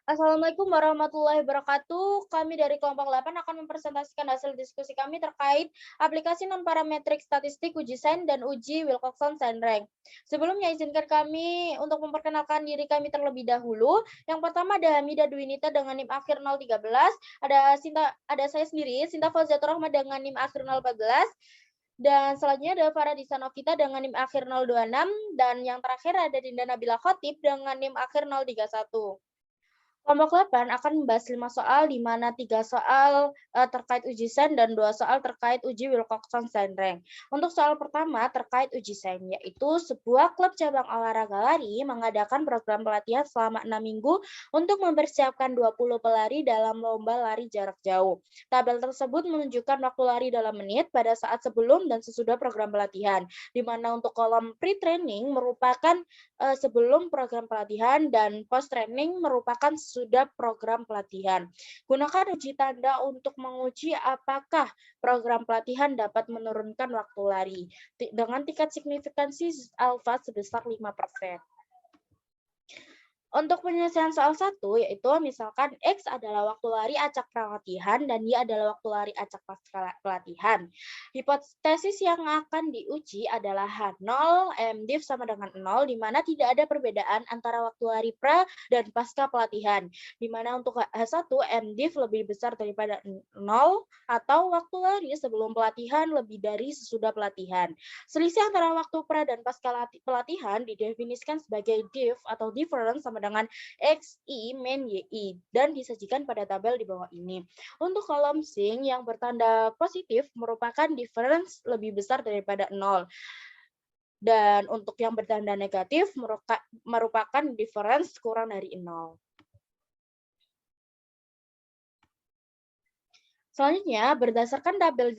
Assalamualaikum warahmatullahi wabarakatuh. Kami dari kelompok 8 akan mempresentasikan hasil diskusi kami terkait aplikasi non-parametrik statistik uji sains dan uji Wilcoxon-Sandring. Sebelumnya izinkan kami untuk memperkenalkan diri kami terlebih dahulu. Yang pertama ada Hamidah Dwinita dengan NIM akhir 013, ada saya sendiri, Sinta Fauziatur Rahma dengan NIM akhir 014, dan selanjutnya ada Faradisa Novita dengan NIM akhir 026, dan yang terakhir ada Dinda Nabila Khotib dengan NIM akhir 031. Kelompok 8 akan membahas 5 soal, di mana 3 soal terkait uji sains dan 2 soal terkait uji Wilcoxon-Sandring. Untuk soal pertama terkait uji sains, yaitu sebuah klub cabang olahraga lari mengadakan program pelatihan selama 6 minggu untuk mempersiapkan 20 pelari dalam lomba lari jarak jauh. Tabel tersebut menunjukkan waktu lari dalam menit pada saat sebelum dan sesudah program pelatihan, di mana untuk kolom pre-training merupakan sebelum program pelatihan dan post-training merupakan sudah program pelatihan. Gunakan uji tanda untuk menguji apakah program pelatihan dapat menurunkan waktu lari dengan tingkat signifikansi alfa sebesar 5%. Untuk penyelesaian soal 1, yaitu misalkan X adalah waktu lari acak pelatihan dan Y adalah waktu lari acak pasca pelatihan. Hipotesis yang akan diuji adalah H0, MDiv sama dengan 0, di mana tidak ada perbedaan antara waktu lari pra dan pasca pelatihan. Di mana untuk H1, MDiv lebih besar daripada 0, atau waktu lari sebelum pelatihan lebih dari sesudah pelatihan. Selisih antara waktu pra dan pasca pelatihan didefinisikan sebagai div atau difference sama dengan XI min YI dan disajikan pada tabel di bawah ini. Untuk kolom sing yang bertanda positif merupakan difference lebih besar daripada 0. Dan untuk yang bertanda negatif merupakan difference kurang dari 0. Selanjutnya, berdasarkan tabel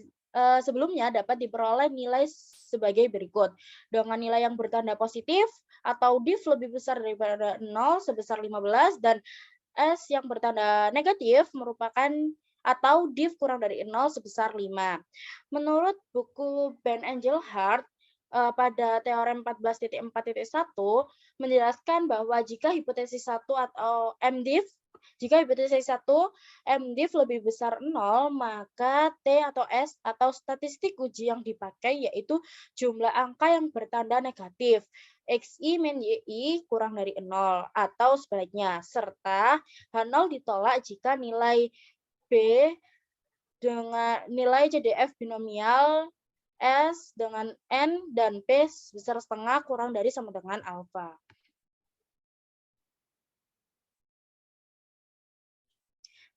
sebelumnya dapat diperoleh nilai sebagai berikut. Dengan nilai yang bertanda positif atau div lebih besar daripada 0 sebesar 15 dan S yang bertanda negatif merupakan atau div kurang dari 0 sebesar 5. Menurut buku Ben Engelhardt pada teorem 14.4.1 menjelaskan bahwa jika hipotesis 1 atau MDiv jika hipotesis 1 MDiv lebih besar 0, maka T atau S atau statistik uji yang dipakai yaitu jumlah angka yang bertanda negatif, XI min YI kurang dari 0, atau sebaliknya, serta H0 ditolak jika nilai B dengan nilai CDF binomial S dengan N dan P besar setengah kurang dari sama dengan alfa.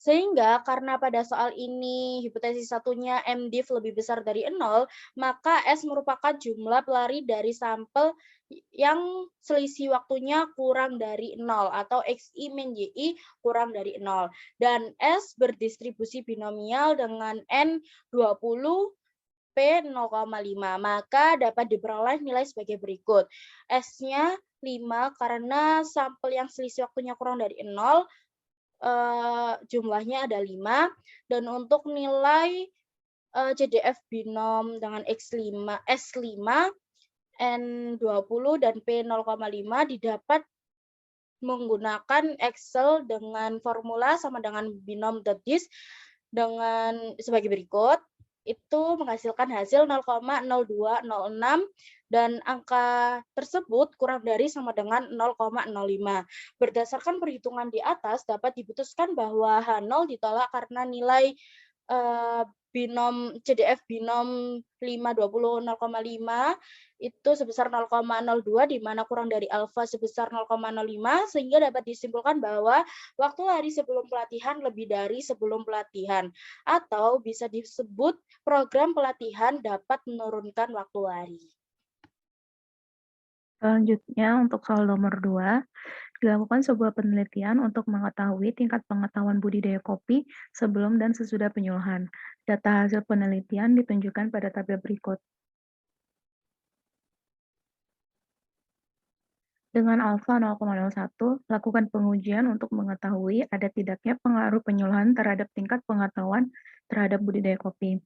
Sehingga karena pada soal ini hipotesis satunya MDiv lebih besar dari 0, maka S merupakan jumlah pelari dari sampel yang selisih waktunya kurang dari 0 atau XI min YI kurang dari 0. Dan S berdistribusi binomial dengan N 20 P 0,5, maka dapat diperoleh nilai sebagai berikut. S-nya 5 karena sampel yang selisih waktunya kurang dari 0, jumlahnya ada 5, dan untuk nilai CDF binom dengan S5, N20, dan P0,5 didapat menggunakan Excel dengan formula sama dengan binom.dis dengan sebagai berikut. Itu menghasilkan hasil 0,0206 dan angka tersebut kurang dari sama dengan 0,05. Berdasarkan perhitungan di atas dapat diputuskan bahwa H0 ditolak karena nilai binom CDF binom 520 0,5 itu sebesar 0,02 di mana kurang dari alfa sebesar 0,05, sehingga dapat disimpulkan bahwa waktu lari sebelum pelatihan lebih dari sebelum pelatihan, atau bisa disebut program pelatihan dapat menurunkan waktu lari. Selanjutnya untuk soal nomor 2, dilakukan sebuah penelitian untuk mengetahui tingkat pengetahuan budidaya kopi sebelum dan sesudah penyuluhan. Data hasil penelitian ditunjukkan pada tabel berikut. Dengan alfa 0,01, lakukan pengujian untuk mengetahui ada tidaknya pengaruh penyuluhan terhadap tingkat pengetahuan terhadap budidaya kopi.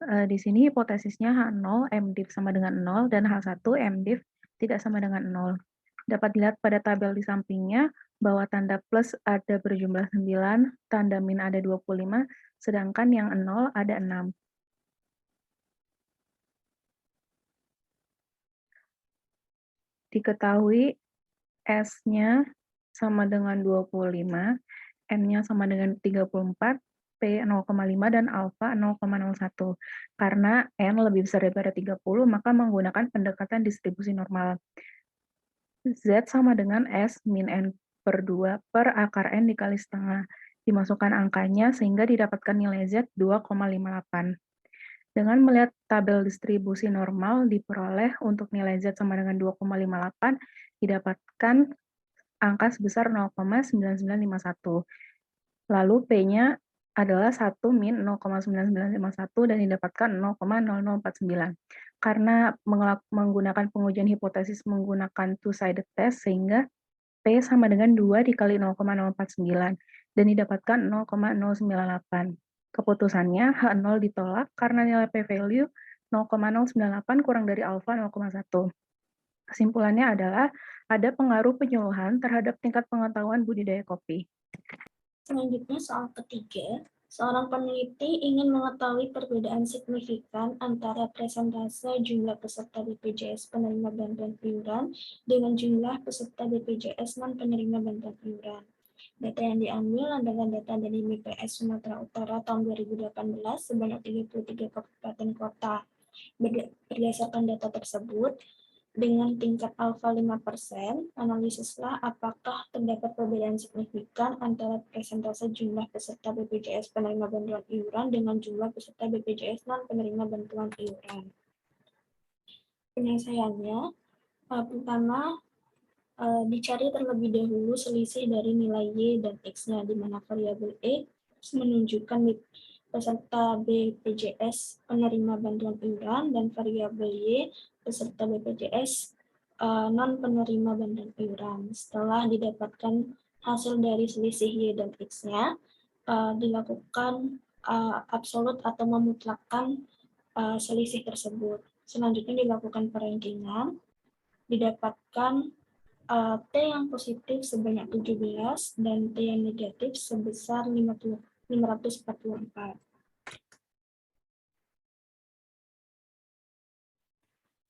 Di sini hipotesisnya H0 MDiv sama dengan 0 dan H1 MDiv tidak sama dengan 0. Dapat dilihat pada tabel di sampingnya bahwa tanda plus ada berjumlah 9, tanda min ada 25, sedangkan yang 0 ada 6. Diketahui S-nya sama dengan 25, N-nya sama dengan 34, P 0,5, dan alfa 0,01. Karena N lebih besar daripada 30, maka menggunakan pendekatan distribusi normal. Z sama dengan S min N per 2 per akar N dikali setengah. Dimasukkan angkanya sehingga didapatkan nilai Z 2,58. Dengan melihat tabel distribusi normal diperoleh untuk nilai Z sama dengan 2,58 didapatkan angka sebesar 0,9951. Lalu P-nya adalah 1 min 0,9951 dan didapatkan 0,0049. Karena menggunakan pengujian hipotesis menggunakan two-sided test, sehingga P sama dengan 2 dikali 0,049 dan didapatkan 0,098. Keputusannya H0 ditolak karena nilai P-value 0,098 kurang dari alfa 0,1. Kesimpulannya adalah ada pengaruh penyuluhan terhadap tingkat pengetahuan budidaya kopi. Selanjutnya soal ketiga, seorang peneliti ingin mengetahui perbedaan signifikan antara persentase jumlah peserta BPJS penerima bantuan iuran dengan jumlah peserta BPJS non-penerima bantuan iuran. Data yang diambil adalah data dari BPS Sumatera Utara tahun 2018 sebanyak 33 kabupaten kota. Berdasarkan data tersebut, dengan tingkat alfa 5%, analisislah apakah terdapat perbedaan signifikan antara persentase jumlah peserta BPJS penerima bantuan iuran dengan jumlah peserta BPJS non-penerima bantuan iuran. Penyelesaiannya, pertama, dicari terlebih dahulu selisih dari nilai Y dan X-nya, di mana variabel X menunjukkan peserta BPJS penerima bantuan iuran dan variabel Y peserta BPJS non-penerima bantuan iuran. Setelah didapatkan hasil dari selisih Y dan X-nya, dilakukan absolut atau memutlakkan selisih tersebut. Selanjutnya dilakukan perankingan, didapatkan T yang positif sebanyak 17 dan T yang negatif sebesar 544.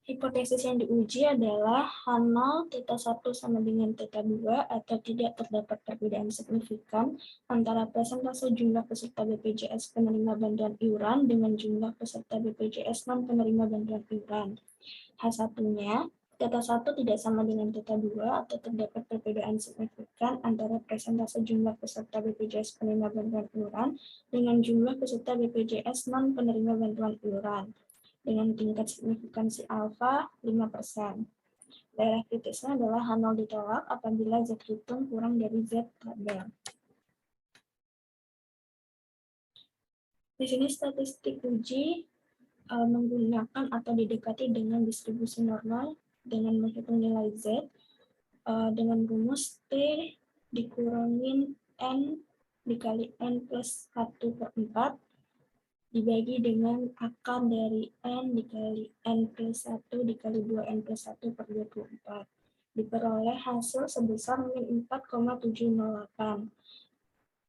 Hipotesis yang diuji adalah H0 θ1 sama dengan θ2 atau tidak terdapat perbedaan signifikan antara persentase jumlah peserta BPJS penerima bantuan iuran dengan jumlah peserta BPJS non-penerima bantuan iuran. H1-nya, θ1 tidak sama dengan θ2 atau terdapat perbedaan signifikan antara persentase jumlah peserta BPJS penerima bantuan iuran dengan jumlah peserta BPJS non-penerima bantuan iuran dengan tingkat signifikansi alfa 5%. Daerah kritisnya adalah H0 ditolak apabila Z hitung kurang dari Z tabel. Di sini statistik uji menggunakan atau didekati dengan distribusi normal dengan menghitung nilai Z dengan rumus T dikurangin N dikali N plus 1/4 dibagi dengan akar dari N dikali N plus 1 dikali 2N plus 1/24. Diperoleh hasil sebesar min 4,708.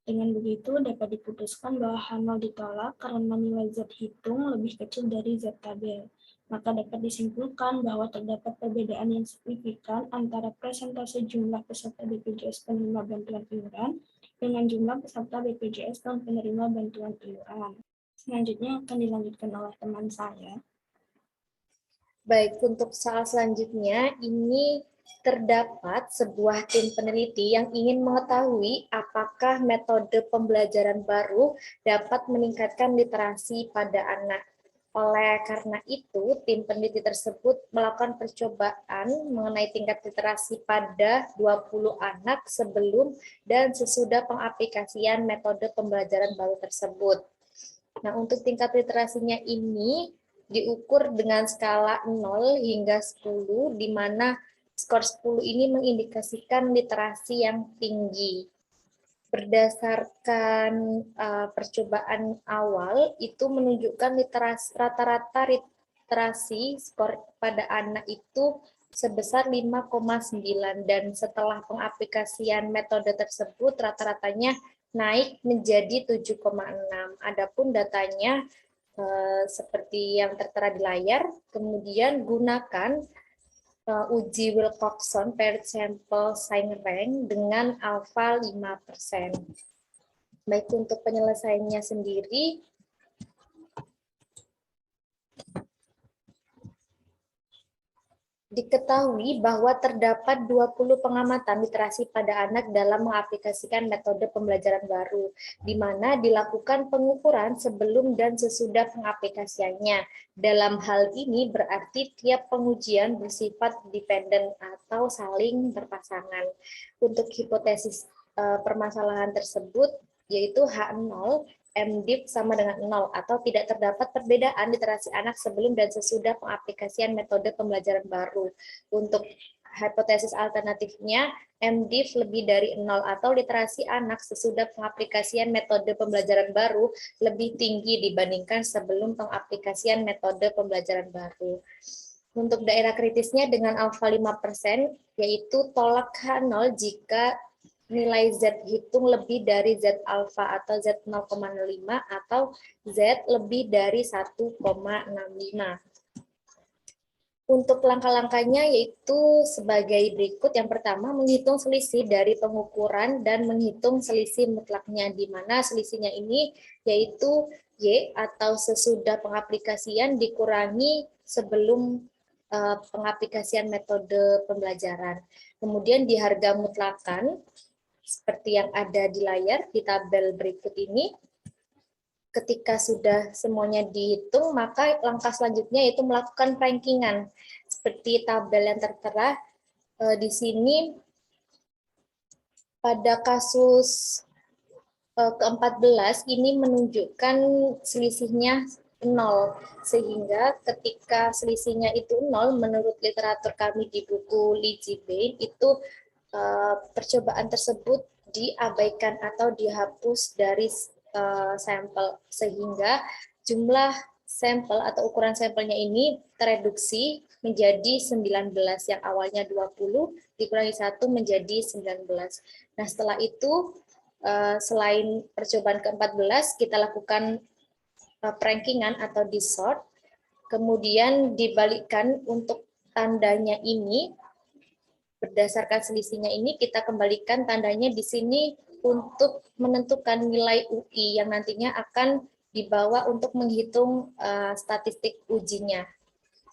Dengan begitu, dapat diputuskan bahwa H0 ditolak karena nilai Z hitung lebih kecil dari Z tabel. Maka dapat disimpulkan bahwa terdapat perbedaan yang signifikan antara persentase jumlah peserta BPJS penerima bantuan iuran dengan jumlah peserta BPJS non penerima bantuan iuran. Selanjutnya akan dilanjutkan oleh teman saya. Baik, untuk soal selanjutnya, ini terdapat sebuah tim peneliti yang ingin mengetahui apakah metode pembelajaran baru dapat meningkatkan literasi pada anak. Oleh karena itu, tim peneliti tersebut melakukan percobaan mengenai tingkat literasi pada 20 anak sebelum dan sesudah pengaplikasian metode pembelajaran baru tersebut. Nah, untuk tingkat literasinya ini diukur dengan skala 0 hingga 10, di mana skor 10 ini mengindikasikan literasi yang tinggi. Berdasarkan percobaan awal, itu menunjukkan rata-rata literasi skor pada anak itu sebesar 5,9 dan setelah pengaplikasian metode tersebut rata-ratanya naik menjadi 7,6. Adapun datanya seperti yang tertera di layar, kemudian gunakan uji Wilcoxon paired sample sign rank dengan alfa 5%. Baik, untuk penyelesaiannya sendiri, diketahui bahwa terdapat 20 pengamatan literasi pada anak dalam mengaplikasikan metode pembelajaran baru, di mana dilakukan pengukuran sebelum dan sesudah pengaplikasiannya. Dalam hal ini berarti tiap pengujian bersifat dependen atau saling berpasangan. Untuk hipotesis permasalahan tersebut, yaitu H0, MDIF sama dengan 0 atau tidak terdapat perbedaan literasi anak sebelum dan sesudah pengaplikasian metode pembelajaran baru. Untuk hipotesis alternatifnya, MDIF lebih dari 0 atau literasi anak sesudah pengaplikasian metode pembelajaran baru lebih tinggi dibandingkan sebelum pengaplikasian metode pembelajaran baru. Untuk daerah kritisnya dengan alfa 5%, yaitu tolak H0 jika nilai Z hitung lebih dari Z alfa atau Z 0,05 atau Z lebih dari 1,65. Untuk langkah-langkahnya yaitu sebagai berikut. Yang pertama, menghitung selisih dari pengukuran dan menghitung selisih mutlaknya, di mana selisihnya ini yaitu Y atau sesudah pengaplikasian dikurangi sebelum pengaplikasian metode pembelajaran. Kemudian di harga mutlakan, seperti yang ada di layar di tabel berikut ini, ketika sudah semuanya dihitung, maka langkah selanjutnya yaitu melakukan rankingan. Seperti tabel yang tertera di sini, pada kasus ke-14 ini menunjukkan selisihnya 0, sehingga ketika selisihnya itu 0, menurut literatur kami di buku Lee Ji-Bain, itu percobaan tersebut diabaikan atau dihapus dari sampel, sehingga jumlah sampel atau ukuran sampelnya ini tereduksi menjadi 19, yang awalnya 20 dikurangi 1 menjadi 19. Nah, setelah itu selain percobaan ke-14 kita lakukan rankingan atau disort, kemudian dibalikkan untuk tandanya ini. Berdasarkan selisihnya ini, kita kembalikan tandanya di sini untuk menentukan nilai UI yang nantinya akan dibawa untuk menghitung statistik ujinya.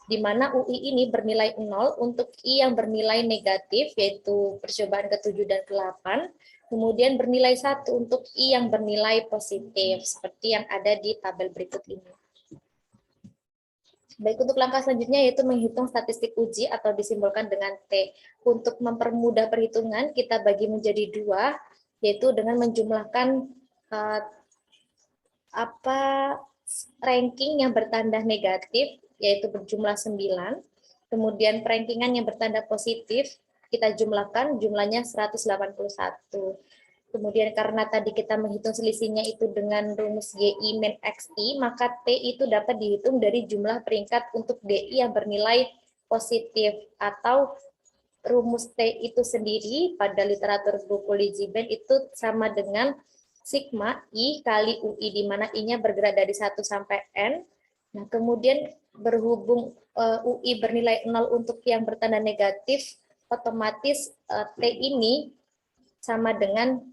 Di mana UI ini bernilai 0 untuk I yang bernilai negatif, yaitu percobaan ke-7 dan ke-8, kemudian bernilai 1 untuk I yang bernilai positif, seperti yang ada di tabel berikut ini. Baik, untuk langkah selanjutnya yaitu menghitung statistik uji atau disimbolkan dengan T. Untuk mempermudah perhitungan, kita bagi menjadi 2, yaitu dengan menjumlahkan ranking yang bertanda negatif, yaitu berjumlah 9, kemudian rankingan yang bertanda positif, kita jumlahkan, jumlahnya 181. Kemudian karena tadi kita menghitung selisihnya itu dengan rumus GI min XI, maka T itu dapat dihitung dari jumlah peringkat untuk DI yang bernilai positif, atau rumus T itu sendiri pada literatur buku Lee Ji-Bain itu sama dengan sigma I kali UI, di mana I-nya bergerak dari 1 sampai N. Nah, kemudian berhubung UI bernilai 0 untuk yang bertanda negatif, otomatis T ini sama dengan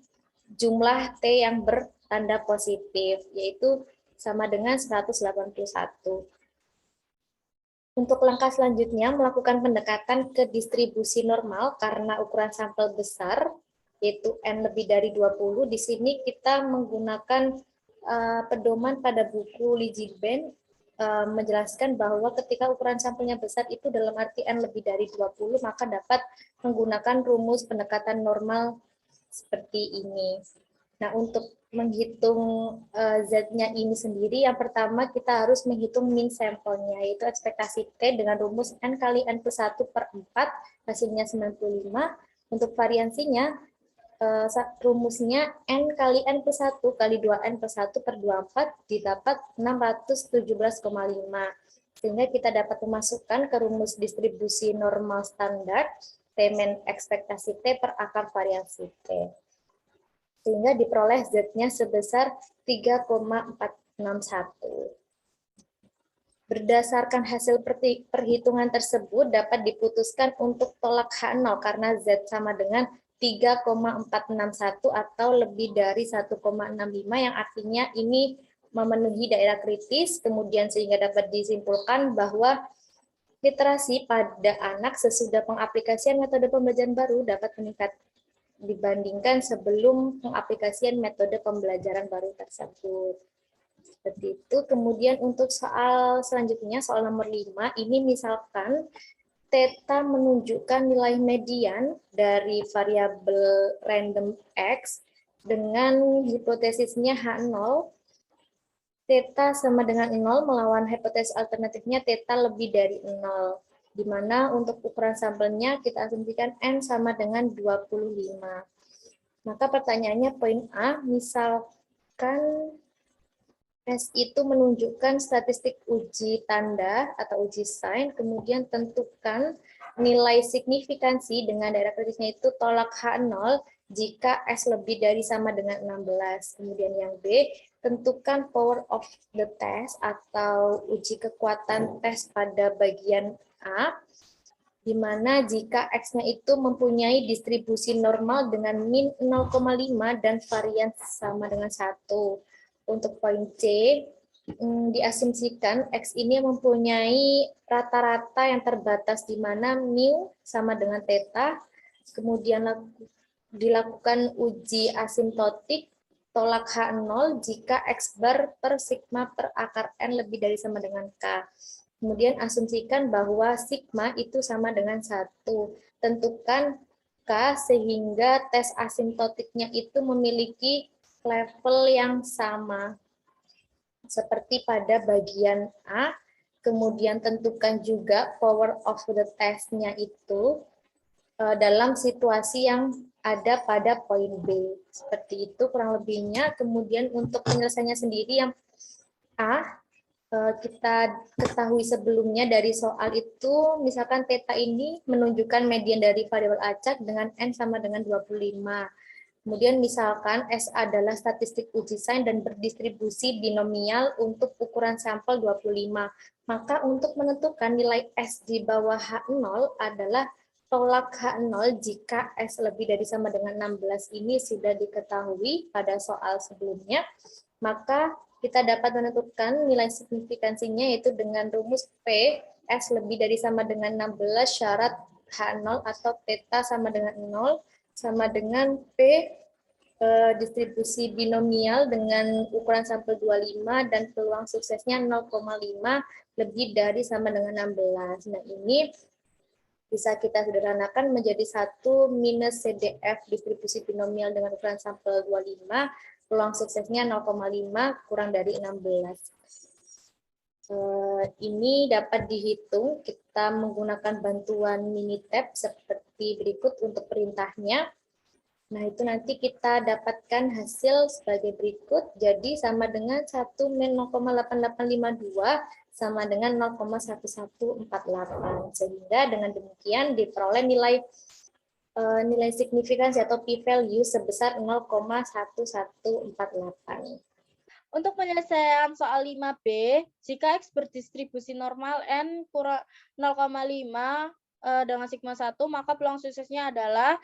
jumlah T yang bertanda positif, yaitu sama dengan 181. Untuk langkah selanjutnya, melakukan pendekatan ke distribusi normal karena ukuran sampel besar, yaitu N lebih dari 20. Di sini kita menggunakan pedoman pada buku Lee Ji-Bain, menjelaskan bahwa ketika ukuran sampelnya besar itu dalam arti N lebih dari 20, maka dapat menggunakan rumus pendekatan normal seperti ini. Nah, untuk menghitung Z-nya ini sendiri, yang pertama kita harus menghitung min sampelnya, yaitu ekspektasi T dengan rumus N kali N plus 1 per 4, hasilnya 95. Untuk variansinya, rumusnya N kali N plus 1 kali 2N plus 1 per 24 didapat 617,5. Sehingga kita dapat memasukkan ke rumus distribusi normal standar T- ekspektasi T per akar variasi T. Sehingga diperoleh Z-nya sebesar 3,461. Berdasarkan hasil perhitungan tersebut dapat diputuskan untuk tolak H0 karena Z sama dengan 3,461 atau lebih dari 1,65 yang artinya ini memenuhi daerah kritis, kemudian sehingga dapat disimpulkan bahwa literasi pada anak sesudah pengaplikasian metode pembelajaran baru dapat meningkat dibandingkan sebelum pengaplikasian metode pembelajaran baru tersebut. Seperti itu. Kemudian untuk soal selanjutnya, soal nomor 5, ini misalkan theta menunjukkan nilai median dari variabel random X dengan hipotesisnya H0, theta sama dengan 0 melawan hipotesis alternatifnya theta lebih dari 0, di mana untuk ukuran sampelnya kita asumsikan N sama dengan 25. Maka pertanyaannya poin A, misalkan S itu menunjukkan statistik uji tanda atau uji sign, kemudian tentukan nilai signifikansi dengan daerah kritisnya itu tolak H0 jika S lebih dari sama dengan 16. Kemudian yang B, tentukan power of the test atau uji kekuatan tes pada bagian A, di mana jika X-nya itu mempunyai distribusi normal dengan min 0,5 dan varian sama dengan 1. Untuk poin C, diasumsikan X ini mempunyai rata-rata yang terbatas di mana mu sama dengan theta, kemudian dilakukan uji asimptotik tolak H0 jika X bar per sigma per akar N lebih dari sama dengan K. Kemudian asumsikan bahwa sigma itu sama dengan 1. Tentukan K sehingga tes asimptotiknya itu memiliki level yang sama. Seperti pada bagian A, kemudian tentukan juga power of the test-nya itu dalam situasi yang ada pada poin B. Seperti itu kurang lebihnya. Kemudian untuk penyelesaiannya sendiri yang A, kita ketahui sebelumnya dari soal itu, misalkan theta ini menunjukkan median dari variabel acak dengan N sama dengan 25. Kemudian misalkan S adalah statistik uji sign dan berdistribusi binomial untuk ukuran sampel 25. Maka untuk menentukan nilai S di bawah H0 adalah tolak H0 jika S lebih dari sama dengan 16 ini sudah diketahui pada soal sebelumnya. Maka kita dapat menentukan nilai signifikansinya yaitu dengan rumus P, S lebih dari sama dengan 16 syarat H0 atau theta sama dengan 0, sama dengan P distribusi binomial dengan ukuran sampel 25 dan peluang suksesnya 0,5 lebih dari sama dengan 16. Nah ini bisa kita sederhanakan menjadi 1 minus CDF distribusi binomial dengan ukuran sampel 25, peluang suksesnya 0,5 kurang dari 16. Ini dapat dihitung, kita menggunakan bantuan Minitab seperti berikut untuk perintahnya. Nah, itu nanti kita dapatkan hasil sebagai berikut, jadi sama dengan 1 min 0,8852 sama dengan 0,1148. Sehingga dengan demikian diperoleh nilai signifikansi atau p-value sebesar 0,1148. Untuk penyelesaian soal 5B, jika X berdistribusi normal N kurang 0,5 dengan sigma 1, maka peluang suksesnya adalah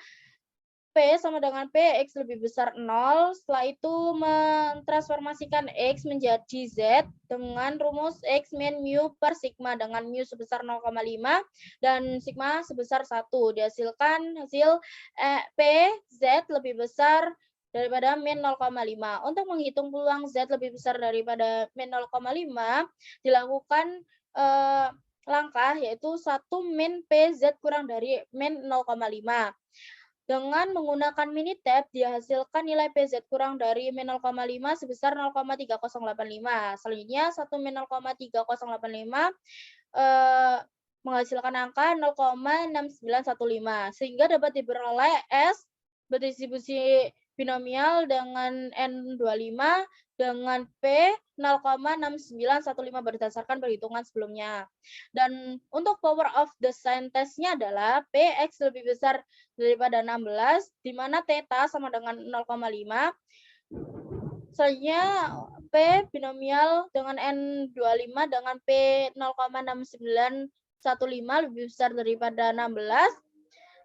P sama dengan P, X lebih besar 0. Setelah itu mentransformasikan X menjadi Z dengan rumus X min mu per sigma dengan mu sebesar 0,5 dan sigma sebesar 1. Dihasilkan hasil P, Z lebih besar daripada min 0,5. Untuk menghitung peluang Z lebih besar daripada min 0,5, dilakukan langkah yaitu 1 min PZ kurang dari min 0,5. Dengan menggunakan Minitab, dihasilkan nilai PZ kurang dari min 0,5 sebesar 0,3085. Selanjutnya, 1 min 0,3085 menghasilkan angka 0,6915. Sehingga dapat diperoleh S berdistribusi binomial dengan N25 dengan P 0,6915 berdasarkan perhitungan sebelumnya. Dan untuk power of the scientist-nya adalah Px lebih besar daripada 16, di mana theta sama dengan 0,5. Selanjutnya P binomial dengan N25 dengan P 0,6915 lebih besar daripada 16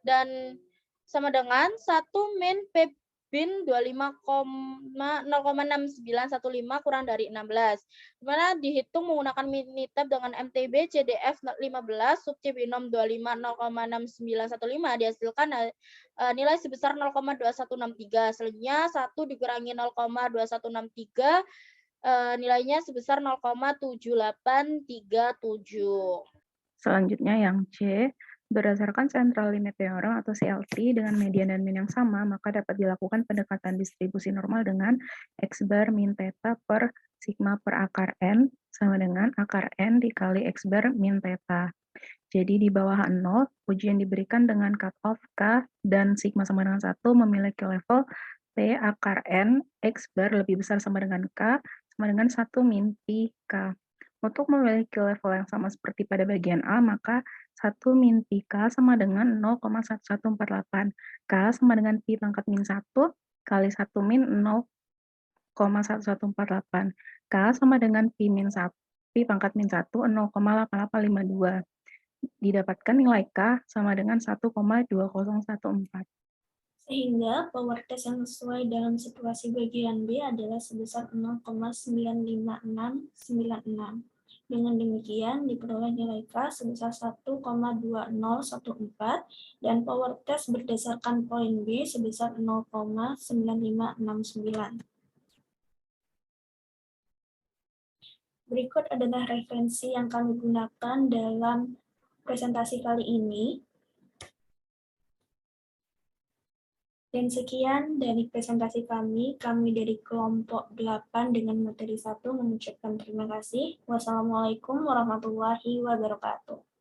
dan sama dengan 1 min P bin 25,0,6915 kurang dari 16. Dimana dihitung menggunakan Minitab dengan MTB CDF 15 sub C binom 25 0,6915 dihasilkan nilai sebesar 0,2163. Selanjutnya 1 dikurangi 0,2163 nilainya sebesar 0,7837. Selanjutnya yang C, berdasarkan central limit theorem atau CLT dengan median dan min yang sama, maka dapat dilakukan pendekatan distribusi normal dengan X bar min theta per sigma per akar N sama dengan akar N dikali X bar min theta. Jadi di bawah 0, ujian diberikan dengan cut-off K dan sigma sama dengan 1 memiliki level P akar N, X bar lebih besar sama dengan K, sama dengan 1 min Pi K. Untuk memiliki level yang sama seperti pada bagian A, maka 1 min Pi K sama dengan 0,1148. K sama dengan Pi pangkat min 1 kali 1 min 0,1148. K sama dengan Pi min 1, Pi pangkat min 1 0,8852. Didapatkan nilai K sama dengan 1,2014. Sehingga power test yang sesuai dalam situasi bagian B adalah sebesar 0,95696. Dengan demikian, diperoleh nilai K sebesar 1,2014 dan power test berdasarkan poin B sebesar 0,9569. Berikut adalah referensi yang kami gunakan dalam presentasi kali ini. Dan sekian dari presentasi kami dari kelompok 8 dengan materi 1 mengucapkan terima kasih. Wassalamualaikum warahmatullahi wabarakatuh.